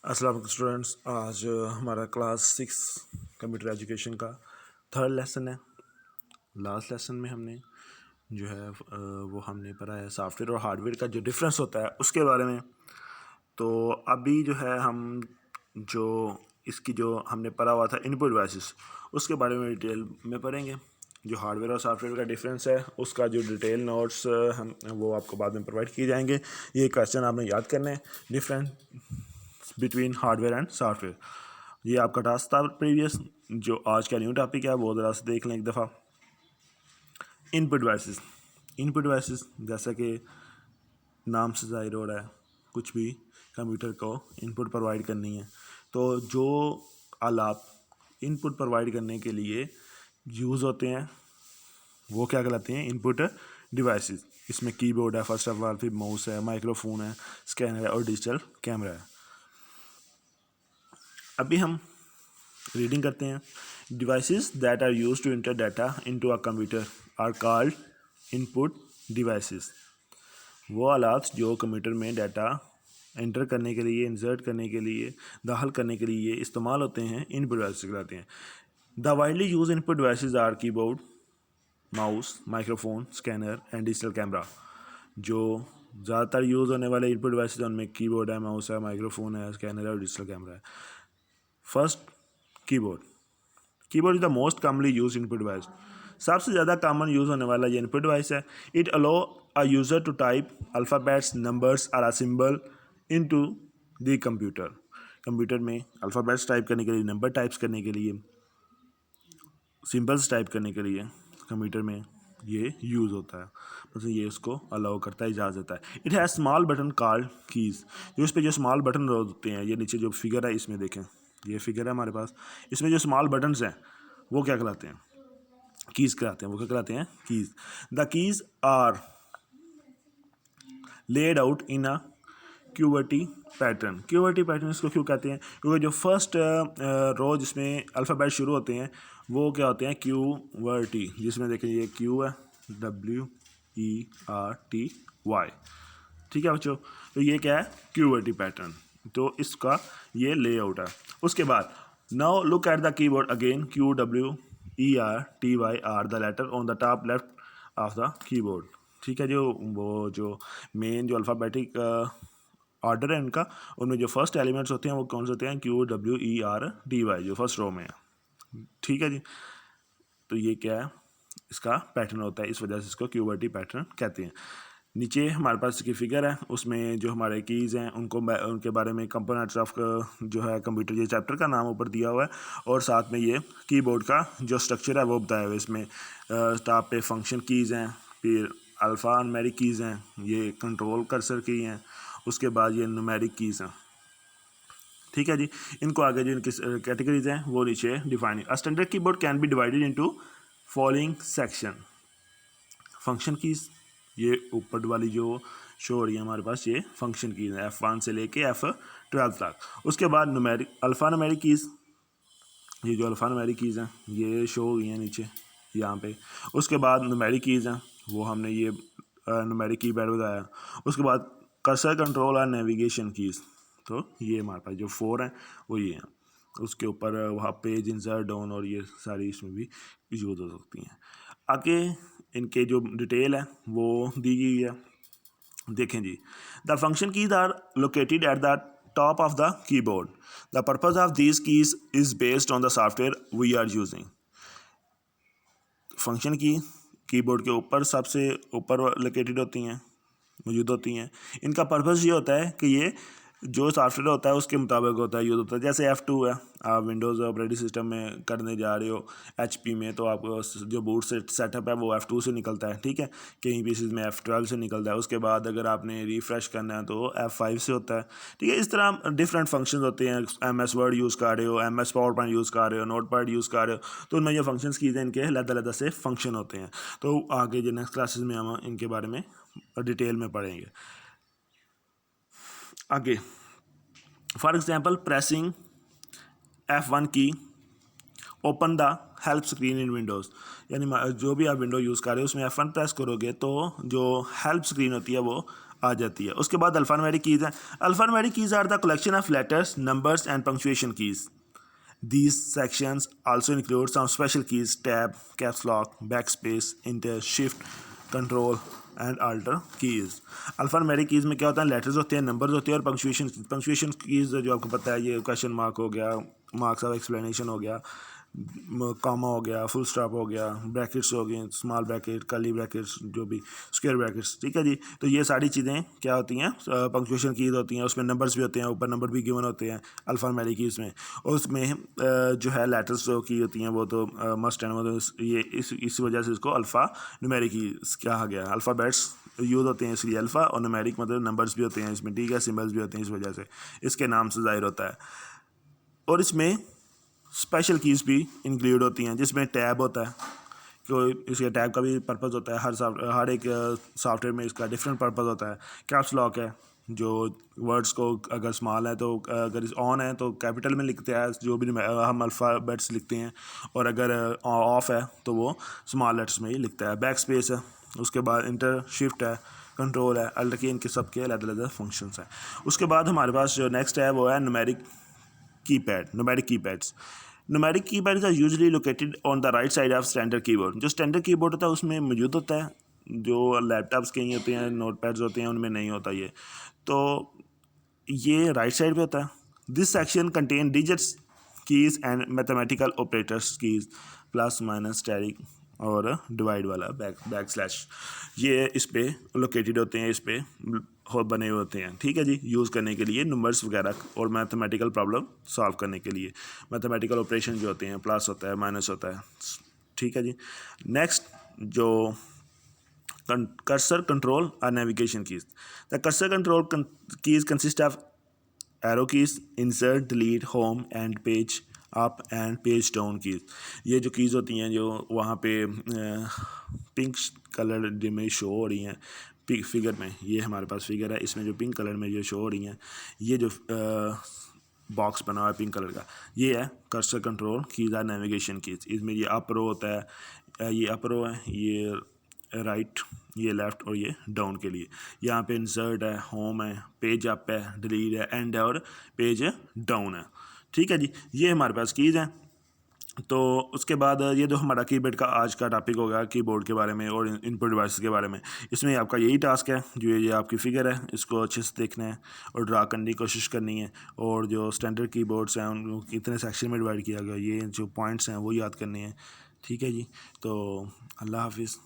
अस्सलाम वालेकुम स्टूडेंट्स। आज हमारा क्लास 6 कंप्यूटर एजुकेशन का थर्ड लेसन है। लास्ट लेसन में हमने जो है वो हमने पढ़ा है सॉफ्टवेयर और हार्डवेयर का जो डिफरेंस होता है उसके बारे में। तो अभी जो है हम जो इसकी जो हमने पढ़ा हुआ था इनपुट डिवाइसेस उसके बारे में डिटेल में पढ़ेंगे। जो हार्डवेयर और सॉफ्टवेयर का डिफरेंस है उसका जो डिटेल नोट्स हम वो आपको बाद में प्रोवाइड किए जाएंगे। ये क्वेश्चन आपने याद करने हैं, difference between hardware and software. ये आपका टास्क था प्रीवियस। जो आज का न्यू टॉपिक है वो ज़रा से देख लें एक दफ़ा। इनपुट डिवाइसेस जैसा कि नाम से ज़ाहिर हो रहा है, कुछ भी कंप्यूटर को इनपुट प्रोवाइड करनी है तो जो आलात इनपुट प्रोवाइड करने के लिए यूज़ होते हैं वो क्या कहलाते हैं, इनपुट डिवाइसेस। इसमें कीबोर्ड है फर्स्ट ऑफ ऑल, फिर माउस है, माइक्रोफोन है, स्कैनर है और डिजिटल कैमरा है। अभी हम रीडिंग करते हैं। Devices that are use to enter data into a computer are called input devices. वो आलात जो कंप्यूटर में डाटा एंटर करने के लिए, इंसर्ट करने के लिए, दाखिल करने के लिए इस्तेमाल होते हैं, इनपुट डिवाइसेस कहलाते हैं। The widely use input devices are keyboard, mouse, microphone, scanner and digital camera. जो ज़्यादातर यूज़ होने वाले इनपुट डिवाइसेस उनमें कीबोर्ड है, माउस है, माइक्रोफोन है, स्कैनर है और डिजिटल कैमरा है। First, keyboard. Keyboard is the most commonly use input device. सबसे ज़्यादा कॉमन यूज़ होने वाला ये इनपुट डिवाइस है। It allow a user to type alphabets, numbers और a symbol into the computer. Computer में अल्फ़ाबेट्स टाइप करने के लिए, नंबर टाइप्स करने के लिए, सिंबल्स टाइप करने के लिए कंप्यूटर में ये यूज़ होता है, मतलब ये उसको अलाउ करता है, इजाज़त देता है। It has small button called keys. जो इस पर जो स्मॉल बटन होते हैं, ये नीचे जो फिगर है इसमें देखें, ये फिगर है हमारे पास, इसमें जो स्मॉल बटन्स हैं वो क्या कहलाते हैं, कीज़ कहलाते हैं। वो क्या कहलाते हैं, keys. The keys are laid out in a QWERTY pattern. QWERTY pattern इसको क्यों कहते हैं, क्योंकि जो फर्स्ट रो जिसमें अल्फ़ाबेट शुरू होते हैं वो क्या होते हैं, क्यूवर्टी। जिसमें देखें ये क्यू है, WERTY। ठीक है बच्चों, तो ये क्या है, क्यूवर्टी पैटर्न। तो इसका ये लेआउट है। उसके बाद now look at the keyboard again, QWERTY the later on the top left of the keyboard. ठीक है, जो मेन जो अल्फ़ाबेटिक ऑर्डर है इनका, उनमें जो फर्स्ट एलिमेंट्स होते हैं वो कौन से होते हैं, QWERTY जो फर्स्ट रो में है। ठीक है जी, तो ये क्या है, इसका पैटर्न होता है, इस वजह से इसको क्यूवर्टी पैटर्न कहते हैं। नीचे हमारे पास इसकी फिगर है, उसमें जो हमारे कीज़ हैं उनको उनके बारे में कंपोनेंट्स ऑफ जो है कंप्यूटर, ये चैप्टर का नाम ऊपर दिया हुआ है और साथ में ये कीबोर्ड का जो स्ट्रक्चर है वो बताया हुआ है। इसमें टॉप पे फंक्शन कीज़ हैं, फिर अल्फ़ा न्यूमेरिक कीज़ हैं, ये कंट्रोल कर्सर की हैं, उसके बाद ये न्यूमेरिक कीज़ हैं। ठीक है जी, इनको आगे जो इनकी कैटेगरीज हैं वो नीचे define. A standard keyboard can be divided into following section. Function keys, ये ऊपर वाली जो शो हो रही है हमारे पास, ये फंक्शन कीज है F1 से लेके F12 तक। उसके बाद न्यूमेरिक, अल्फ़ा न्यूमेरिक कीज़, ये जो अल्फ़ा न्यूमेरिक कीज़ हैं ये शो हो गई हैं नीचे यहाँ पे। उसके बाद न्यूमेरिक कीज़ हैं, वो हमने ये न्यूमेरिक कीपैड बताया। उसके बाद कर्सर, कंट्रोल और नेविगेशन कीज़, तो ये हमारे पास जो 4 हैं वो ये हैं। उसके ऊपर वहाँ पेज, इंसर्ट, डाउन और ये सारी इसमें भी यूज़ हो सकती हैं। आगे इनके जो डिटेल है वो दी गई है, देखें जी। The function keys are located at the top of the keyboard. The purpose of these keys is based on the software we are using. Function की कीबोर्ड के ऊपर सबसे ऊपर लोकेटेड होती हैं, मौजूद होती हैं। इनका पर्पज़ ये होता है कि ये जो सॉफ्टवेयर होता है उसके मुताबिक होता है, यूज़ होता है। जैसे F2 है, आप विंडोज़ ऑपरेटिंग सिस्टम में करने जा रहे हो HP में, तो आपको जो बूट सेटअप है वो F2 से निकलता है। ठीक है, कहीं पीसीज में F12 से निकलता है। उसके बाद अगर आपने रिफ़्रेश करना है तो F5 से होता है। ठीक है, इस तरह डिफरेंट फंक्शन होते हैं। MS वर्ड यूज़ कर रहे हो, MS पावर पॉइंट यूज़ कर रहे हो, नोट पैड यूज़ कर रहे हो, तो उनमें जो फंक्शन कीज़ हैं इनके अलग-अलग से फंक्शन होते हैं। तो आगे जो नेक्स्ट क्लासेस में हम इनके बारे में डिटेल में पढ़ेंगे। आगे फॉर एग्जांपल प्रेसिंग F1 की open the help screen in Windows. यानी जो भी आप विंडो यूज़ कर रहे हो उसमें F1 प्रेस करोगे तो जो हेल्प स्क्रीन होती है वो आ जाती है। उसके बाद अल्फ़ान्यूमेरिक कीज़ हैं। Alphanumeric keys are the collection of letters, numbers and punctuation keys. These sections also include some special keys: tab, caps lock, backspace, enter, shift, control and alter keys. Alphanumeric keys में क्या होता है, letters होते हैं, numbers होते हैं और punctuation keys जो आपको पता है, ये क्वेश्चन मार्क हो गया, मार्क्स ऑफ एक्सप्लेनेशन हो गया, कॉमा हो गया, फुल स्टॉप हो गया, ब्रैकेट्स हो गए, स्मॉल ब्रैकेट, कर्ली ब्रैकेट्स, जो भी स्क्वायर ब्रैकेट्स, ठीक है जी। तो ये सारी चीज़ें क्या होती हैं, पंक्चुएशन कीज़ होती हैं। उसमें नंबर्स भी होते हैं, ऊपर नंबर भी गिवन होते हैं अल्फ़ान्यूमेरिक कीज़ में। और उसमें जो है लेटर्स जो की होती हैं वो तो मस्ट एंड, मतलब ये इस वजह से इसको अल्फ़ान्यूमेरिक कीज़ कहा गया। अल्फ़ाबेट्स यूज़ होते हैं इसलिए अल्फ़ा, और न्यूमेरिक मतलब नंबर्स भी होते हैं इसमें, ठीक है, सिम्बल्स भी होते हैं, इस वजह से इसके नाम से ज़ाहिर होता है। और इसमें स्पेशल कीज़ भी इंक्लूड होती हैं, जिसमें टैब होता है, कोई इसके टैब का भी पर्पज़ होता है। हर एक सॉफ्टवेयर में इसका डिफरेंट पर्पज़ होता है। कैप्स लॉक है, जो वर्ड्स को अगर स्मॉल है तो अगर ऑन है तो कैपिटल में लिखते हैं, जो भी हम अल्फ़ाबेट्स लिखते हैं, और अगर ऑफ है तो वो स्मॉल लेटर्स में ही लिखता है। बैक स्पेस है, उसके बाद इंटर, शिफ्ट है, कंट्रोल है, अल्टर की, इनके सबके अलग अलग फंक्शंस हैं। उसके बाद हमारे पास जो नेक्स्ट है वो है numeric keypad, numeric keypads. Numeric keypads are usually located on the right side of standard keyboard. जो स्टैंडर्ड कीबोर्ड होता है उसमें मौजूद होता है, जो लैपटॉप्स के ही होते हैं, नोट पैड्स होते हैं, उनमें नहीं होता ये। तो ये राइट साइड पे होता है। This section contain digits, keys and mathematical operators keys, plus minus static और डिवाइड वाला बैक स्लैश, ये इस पे लोकेटेड होते हैं, इस पे बने हुए होते हैं, ठीक है जी, यूज़ करने के लिए नंबर्स वगैरह और मैथमेटिकल प्रॉब्लम सॉल्व करने के लिए। मैथमेटिकल ऑपरेशन जो होते हैं, प्लस होता है, माइनस होता है, ठीक है जी। नेक्स्ट जो cursor control or navigation keys. The cursor control keys consist of arrow keys, insert, delete, home and page up and page down keys. ये जो कीज़ होती हैं जो वहाँ पे पिंक कलर में शो हो रही हैं फिगर में, ये हमारे पास फिगर है, इसमें जो पिंक कलर में जो शो हो रही हैं, ये जो बॉक्स बना हुआ है पिंक कलर का, ये है कर्सर कंट्रोल कीज़ और नेविगेशन कीज़। इसमें ये अप रो होता है, ये अप रो है, ये राइट, ये लेफ़्ट और ये डाउन के लिए। यहाँ पे इंसर्ट है, होम है, पेज अप है, डिलीट है, एंड है और पेज डाउन है, ठीक है जी। ये हमारे पास कीज़ हैं। तो उसके बाद ये जो हमारा कीबोर्ड का आज का टॉपिक होगा कीबोर्ड के बारे में और इनपुट डिवाइस के बारे में। इसमें आपका यही टास्क है, जो ये आपकी फ़िगर है इसको अच्छे से देखना है और ड्रा करने की कोशिश करनी है, और जो स्टैंडर्ड कीबोर्ड्स हैं उनको कितने सेक्शन में डिवाइड किया गया, ये जो पॉइंट्स हैं वो याद करने हैं, ठीक है जी। तो अल्लाह हाफिज़।